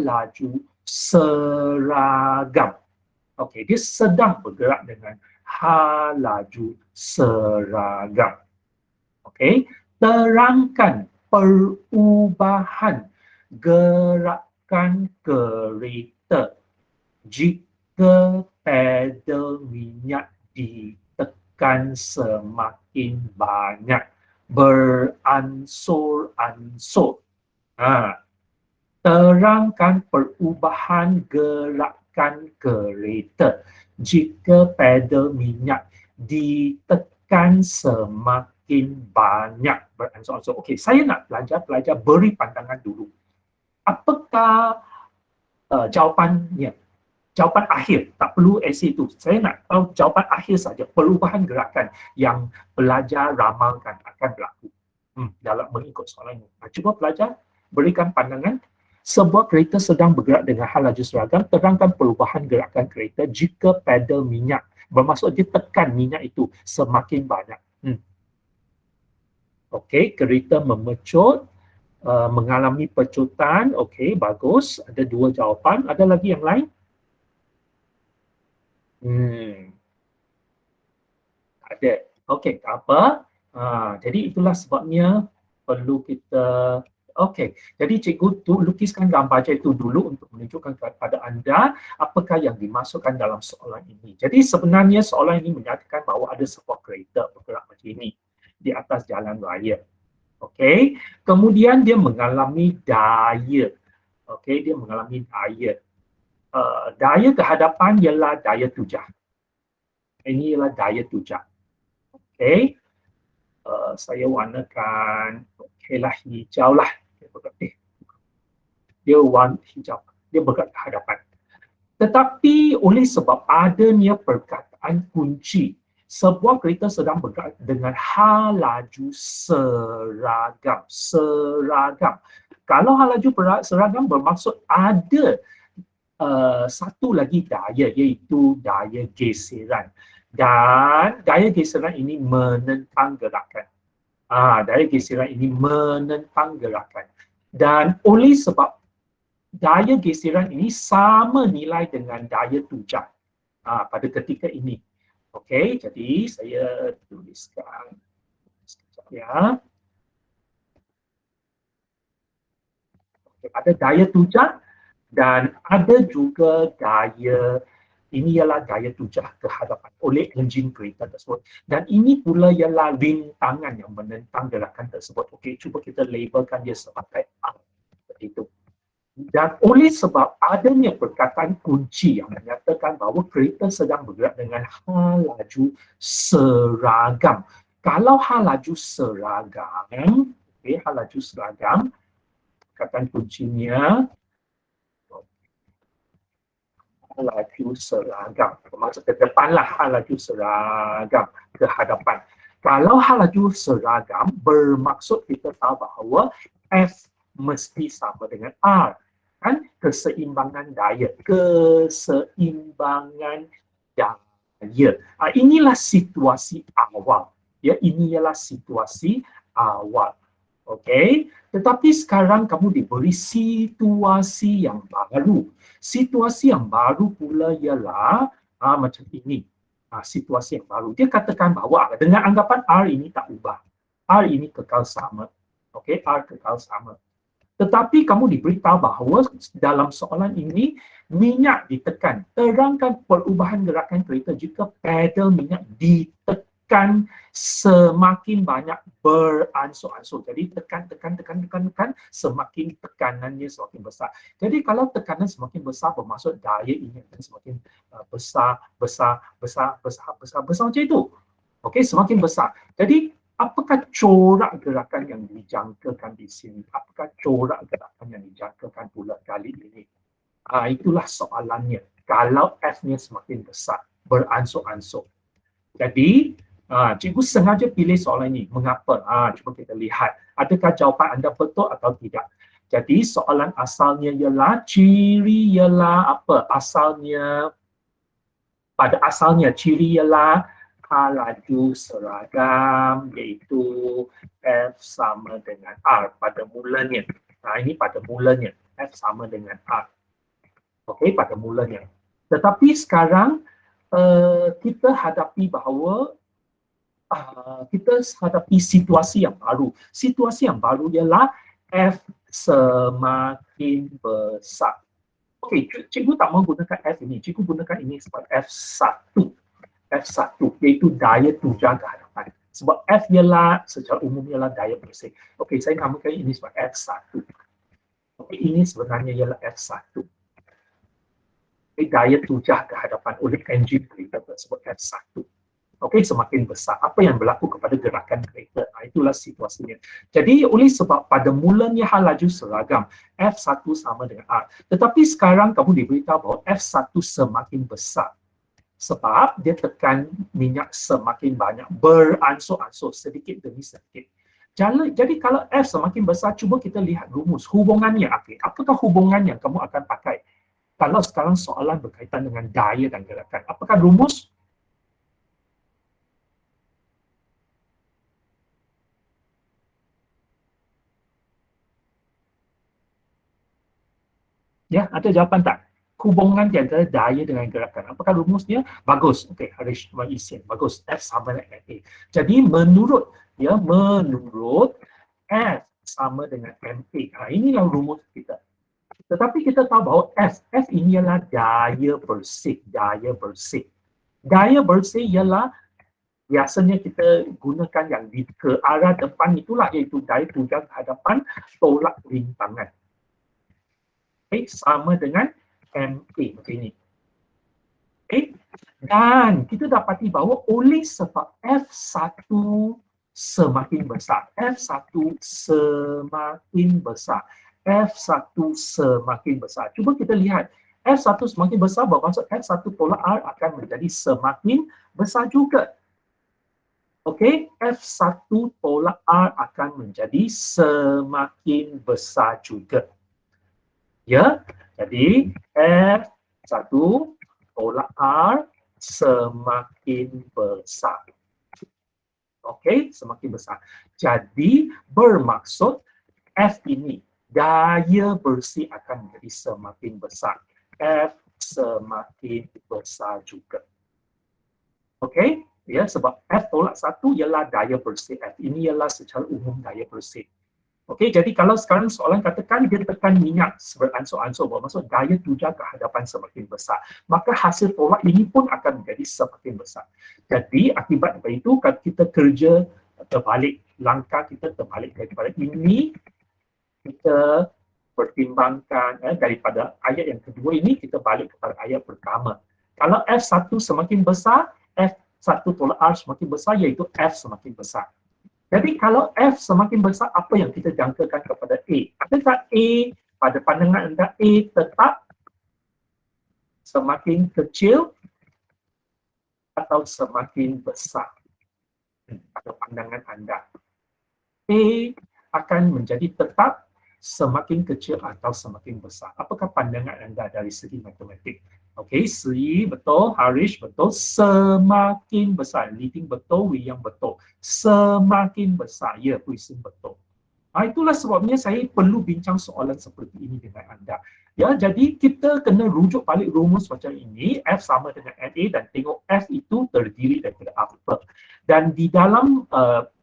laju seragam. Okey, dia sedang bergerak dengan H laju seragam. Okey, terangkan perubahan gerakan kereta jika pedal minyak ditekan semakin banyak beransur-ansur. Terangkan perubahan gerakan kereta jika pedal minyak ditekan semakin banyak beransur-ansur. Okey, saya nak pelajar beri pandangan dulu. Apakah jawapannya? Jawapan akhir, tak perlu esei itu. Saya nak tahu jawapan akhir saja, perubahan gerakan yang pelajar ramalkan akan berlaku dalam mengikut soalan ini. Cuba pelajar berikan pandangan. Sebuah kereta sedang bergerak dengan hal laju seragam, terangkan perubahan gerakan kereta jika pedal minyak, bermaksud dia tekan minyak itu semakin banyak. Okey, kereta memecut, mengalami pecutan. Okey, bagus. Ada 2 jawapan. Ada lagi yang lain? Ada. Okey, tak apa. Jadi itulah sebabnya perlu kita. Okey, jadi cikgu tu lukiskan gambar itu dulu untuk menunjukkan kepada anda apakah yang dimasukkan dalam soalan ini. Jadi sebenarnya soalan ini menyatakan bahawa ada sebuah kereta bergerak macam ini di atas jalan raya. Okey, kemudian dia mengalami daya. Okey, dia mengalami daya. Daya kehadapan ialah daya tujah. Ini ialah daya tujah. Okey, saya warnakan, okeylah, hijau lah. Dia warna hijau, dia bergerak ke hadapan. Tetapi oleh sebab adanya perkataan kunci, sebuah kereta sedang bergerak dengan hal laju seragam. Seragam. Kalau hal laju seragam bermaksud ada satu lagi daya, iaitu daya geseran. Dan daya geseran ini menentang gerakan. Daya geseran ini menentang gerakan. Dan oleh sebab daya geseran ini sama nilai dengan daya tujah pada ketika ini. Okey, jadi saya tuliskan sekejap ya. Okay, ada daya tujah dan ada juga daya, ini ialah daya tujah ke hadapan oleh enjin kereta tersebut. Dan ini pula ialah rintangan yang menentang gerakan tersebut. Okey, cuba kita labelkan dia sebagai R. Seperti itu. Dan oleh sebab adanya perkataan kunci yang menyatakan bahawa kereta sedang bergerak dengan hal laju seragam. Kalau hal laju seragam, okey, hal laju seragam, perkataan kuncinya hal laju seragam. Maksud ke depanlah hal laju seragam ke hadapan. Kalau hal laju seragam bermaksud kita tahu bahawa F mesti sama dengan R. Kan? Keseimbangan daya. Keseimbangan daya. Inilah situasi awal. Ya, ini ialah situasi awal. Okey, tetapi sekarang kamu diberi situasi yang baru. Situasi yang baru pula ialah macam ini. Situasi yang baru. Dia katakan bahawa dengan anggapan R ini tak ubah. R ini kekal sama. Okey, R kekal sama. Tetapi kamu diberitahu bahawa dalam soalan ini minyak ditekan. Terangkan perubahan gerakan kereta jika pedal minyak ditekan semakin banyak beransur-ansur. Jadi tekan, semakin tekanannya semakin besar. Jadi kalau tekanan semakin besar bermaksud daya ini akan semakin besar macam itu. Okey, semakin besar. Jadi apakah corak gerakan yang dijangkakan di sini? Apakah corak gerakan yang dijangkakan pula kali ini? Itulah soalannya. Kalau F-nya semakin besar, beransur-ansur. Jadi, cikgu sengaja pilih soalan ini. Mengapa? Cuba kita lihat. Adakah jawapan anda betul atau tidak? Jadi, soalan asalnya ialah, ciri ialah apa? Pada asalnya, ciri ialah hal laju seragam, iaitu F sama dengan R pada mulanya. Ini pada mulanya. F sama dengan R. Okey, pada mulanya. Tetapi sekarang kita hadapi bahawa kita hadapi situasi yang baru. Situasi yang baru ialah F semakin besar. Okey, cikgu tak mahu gunakan F ini. Cikgu gunakan ini sebab F1. F1 iaitu daya tujar ke hadapan. Sebab F ialah secara umum ialah daya bersih. Okey, saya namakan ini sebab F1. Okey, ini sebenarnya ialah F1. Daya tujar ke hadapan oleh enjin kereta tersebut F1. Okey, semakin besar. Apa yang berlaku kepada gerakan kereta? Itulah situasinya. Jadi, oleh sebab pada mulanya hal laju seragam, F1 sama dengan R. Tetapi sekarang kamu diberitahu bahawa F1 semakin besar. Sebab dia tekan minyak semakin banyak, beransur-ansur, sedikit demi sedikit. Jadi kalau F semakin besar, cuba kita lihat rumus. Hubungannya, okay. Apakah hubungan yang kamu akan pakai? Kalau sekarang soalan berkaitan dengan daya dan gerakan, apakah rumus? Ya, ada jawapan tak? Hubungan di antara daya dengan gerakan. Apakah rumusnya? Bagus. Okey, Harish Isian. Bagus. F sama dengan MA. Jadi menurut F sama dengan MA. Inilah rumus kita. Tetapi kita tahu bahawa F ini adalah daya bersih. Daya bersih. Daya bersih ialah biasanya kita gunakan yang ke arah depan itulah, iaitu daya tujar ke hadapan tolak rintangan. Okay, sama dengan MA macam ini. Okay. Dan kita dapati bahawa oleh sebab F1 semakin besar, F1 semakin besar, F1 semakin besar. Cuba kita lihat, F1 semakin besar bermaksud F1 tolak R akan menjadi semakin besar juga. Okey, F1 tolak R akan menjadi semakin besar juga. Ya, jadi F1 tolak R semakin besar. Okey, semakin besar. Jadi bermaksud F ini, daya bersih akan menjadi semakin besar. F semakin besar juga. Okey, ya, sebab F tolak 1 ialah daya bersih F. Ini ialah secara umum daya bersih. Okey, jadi kalau sekarang soalan katakan dia tekan minyak beransur-ansur, bermaksud daya tujar ke hadapan semakin besar. Maka hasil tolak ini pun akan menjadi semakin besar. Jadi akibat daripada itu, kalau kita kerja terbalik, langkah kita terbalik daripada ini, kita pertimbangkan daripada ayat yang kedua ini, kita balik kepada ayat pertama. Kalau F1 semakin besar, F1 tolak R semakin besar, iaitu F semakin besar. Jadi kalau F semakin besar, apa yang kita jangkakan kepada A? Adakah A, pada pandangan anda, A tetap semakin kecil atau semakin besar? Pada pandangan anda, A akan menjadi tetap semakin kecil atau semakin besar. Apakah pandangan anda dari segi matematik? Okey, Sri betul, Harish betul, semakin besar. Leading betul, Wiyang betul. Semakin besar, ya, Huisin betul. Itulah sebabnya saya perlu bincang soalan seperti ini dengan anda. Ya, jadi kita kena rujuk balik rumus macam ini, F sama dengan NA, dan tengok F itu terdiri daripada apa. Dan di dalam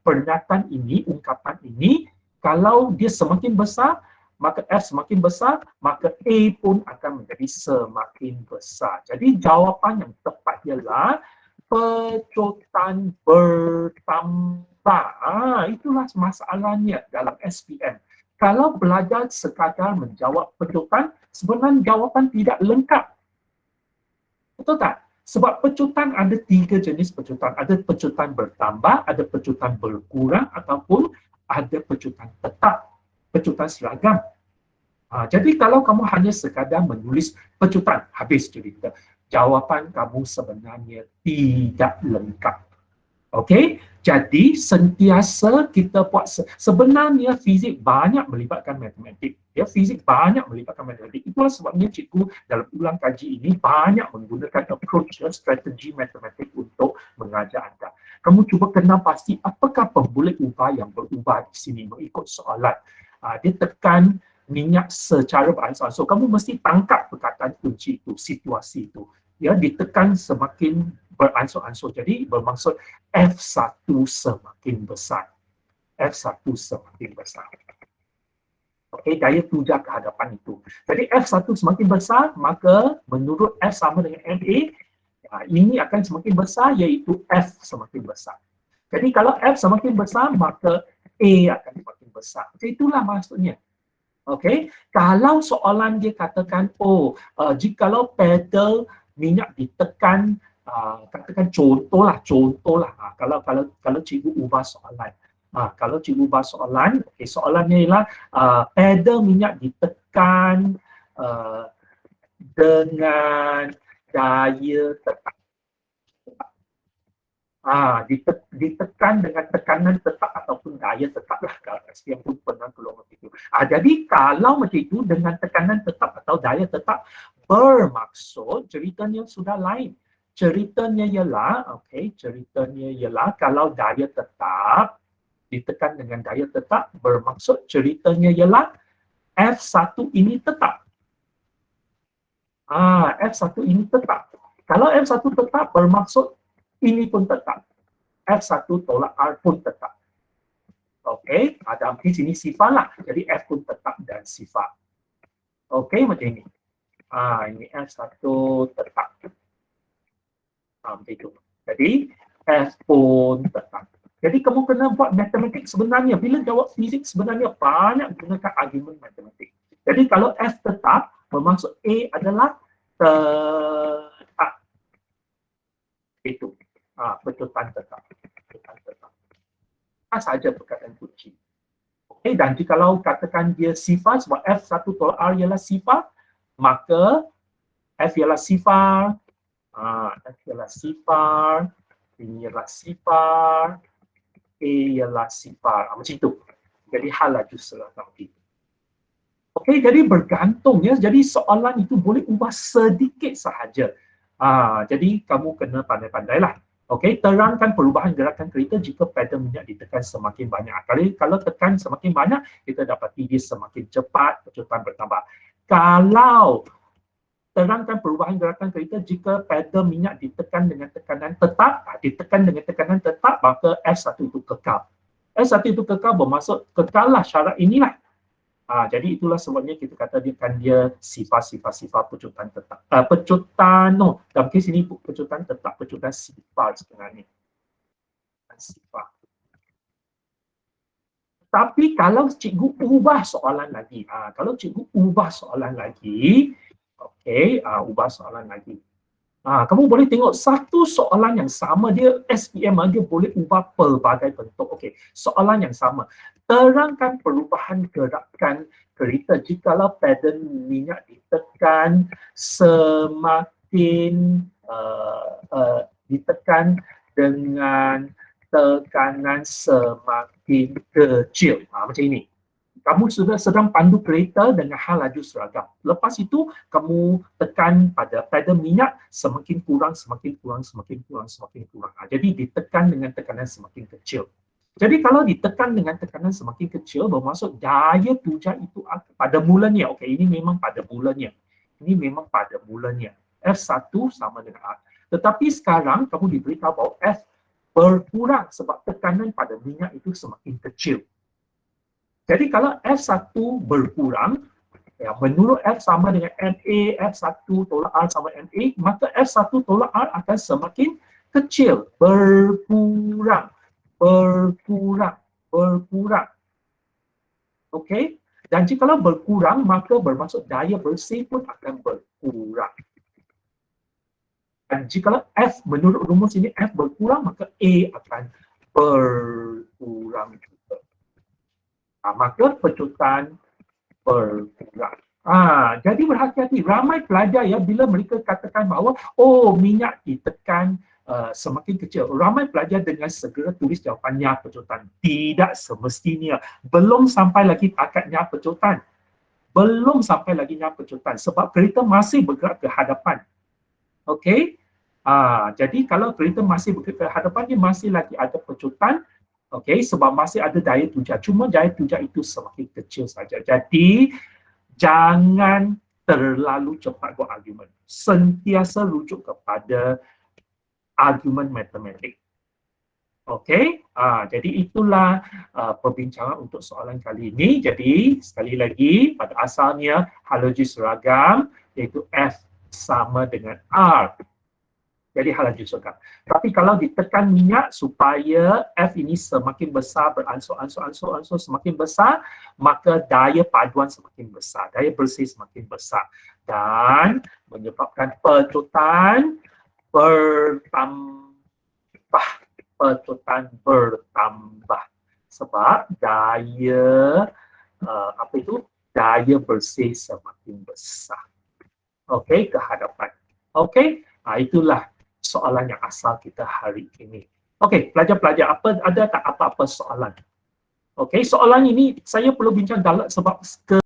pernyataan ini, ungkapan ini, kalau dia semakin besar, maka F semakin besar, maka A pun akan menjadi semakin besar. Jadi jawapan yang tepat ialah pecotan bertambah. Itulah masalahnya dalam SPM. Kalau belajar sekadar menjawab pecotan, sebenarnya jawapan tidak lengkap. Betul tak? Sebab pecotan ada 3 jenis pecotan. Ada pecotan bertambah, ada pecotan berkurang, ataupun ada pecotan tetap. Pecotan seragam. Jadi kalau kamu hanya sekadar menulis pecotan, habis cerita. Jawapan kamu sebenarnya tidak lengkap. Okey? Jadi sentiasa kita buat sebenarnya fizik banyak melibatkan matematik. Ya, fizik banyak melibatkan matematik. Itulah sebabnya cikgu dalam ulang kaji ini banyak menggunakan approach strategi matematik untuk mengajar anda. Kamu cuba kenal pasti apakah pemboleh ubah yang berubah di sini mengikut soalan. Dia tekan minyak secara beransur-ansur. Kamu mesti tangkap perkataan kunci itu, situasi itu. Ya, ditekan semakin beransur-ansur. Jadi bermaksud F1 semakin besar. F1 semakin besar. Okey, daya tuja kehadapan itu. Jadi F1 semakin besar, maka menurut F sama dengan MA, ini akan semakin besar, iaitu F semakin besar. Jadi kalau F semakin besar, maka A akan semakin besar. Jadi itulah maksudnya. Okey, kalau soalan dia katakan, jikalau pedal minyak ditekan, katakan contohlah, kalau cikgu ubah soalan. Kalau cikgu ubah soalan, soalannya ialah pedal minyak ditekan dengan daya tetap. Ditekan dengan tekanan tetap ataupun daya tetap lah, kalau SPM pun pernah keluar macam itu. Jadi kalau macam itu dengan tekanan tetap atau daya tetap, bermaksud ceritanya sudah lain. Ceritanya ialah kalau daya tetap ditekan dengan daya tetap, bermaksud ceritanya ialah F1 ini tetap. F1 ini tetap. Kalau F1 tetap, bermaksud ini pun tetap. F1 tolak R pun tetap. Okey, ada di sini sifar lah. Jadi F pun tetap dan sifar. Okey, macam ini. Ini F1 tetap. Macam itu. Jadi F pun tetap. Jadi kamu kena buat matematik sebenarnya. Bila jawab fizik sebenarnya banyak gunakan argumen matematik. Jadi kalau F tetap, bermaksud A adalah tetap. Itu. Pecutan tetap. Saja perkataan kunci. Okey, dan jikalau katakan dia sifar, sebab F1 tolak R ialah sifar, maka F ialah sifar, F ialah sifar, ini ialah sifar, A ialah sifar. Macam itu. Jadi hal laju selatan itu. Okey, jadi bergantung ya. Jadi soalan itu boleh ubah sedikit sahaja. Jadi kamu kena pandai-pandailah. Okey, terangkan perubahan gerakan kereta jika pedal minyak ditekan semakin banyak. Kalau tekan semakin banyak, kita dapati dia semakin cepat, pecutan bertambah. Kalau terangkan perubahan gerakan kereta jika pedal minyak ditekan dengan tekanan tetap, maka F1 itu kekal. F1 itu kekal bermaksud kekallah syarat inilah. Jadi itulah sebabnya kita kata dia sifar pecutan tetap. Dalam kes ini pecutan tetap, pecutan sifar sebenarnya. Sifar. Tapi kalau cikgu ubah soalan lagi, okey, ubah soalan lagi. Kamu boleh tengok satu soalan yang sama, dia SPM dia boleh ubah pelbagai bentuk. Okey, soalan yang sama. Terangkan perubahan gerakan kereta jikalau pedal minyak ditekan semakin ditekan dengan tekanan semakin kecil. Macam ini. Kamu sudah sedang pandu kereta dengan hal laju seragam. Lepas itu, kamu tekan pada pedal minyak semakin kurang. Jadi ditekan dengan tekanan semakin kecil. Jadi kalau ditekan dengan tekanan semakin kecil, bermaksud daya tuja itu pada mulanya. Okey, ini memang pada mulanya. F1 sama dengan R. Tetapi sekarang kamu diberitahu bahawa F berkurang sebab tekanan pada minyak itu semakin kecil. Jadi kalau F1 berkurang, menurut F sama dengan MA, F1 tolak R sama MA, maka F1 tolak R akan semakin kecil, berkurang. Okey? Dan jika berkurang, maka bermaksud daya bersih pun akan berkurang. Dan jika F menurut rumus ini F berkurang, maka A akan berkurang juga. Maka pecutan berkurang. Jadi berhati-hati. Ramai pelajar bila mereka katakan bahawa minyak ditekan semakin kecil. Ramai pelajar dengan segera tulis jawapannya pecutan. Tidak semestinya. Belum sampai lagi takatnya pecutan. Sebab kereta masih bergerak ke hadapan. Okey? Jadi kalau kereta masih bergerak ke hadapan, dia masih lagi ada pecutan. Okey, sebab masih ada daya tuja. Cuma daya tuja itu semakin kecil saja. Jadi jangan terlalu cepat buat argument. Sentiasa rujuk kepada argument matematik. Okey, jadi itulah perbincangan untuk soalan kali ini. Jadi sekali lagi, pada asalnya halogen seragam iaitu F sama dengan R. Jadi halogen seragam. Tapi kalau ditekan minyak supaya F ini semakin besar, beransur-ansur semakin besar, maka daya paduan semakin besar, daya bersih semakin besar dan menyebabkan pertutan bertambah sebab daya daya bersih semakin besar. Okey, ke hadapan. Okey, itulah soalan yang asal kita hari ini. Okey, pelajar-pelajar, ada tak apa-apa soalan? Okey, soalan ini saya perlu bincang dalam sebab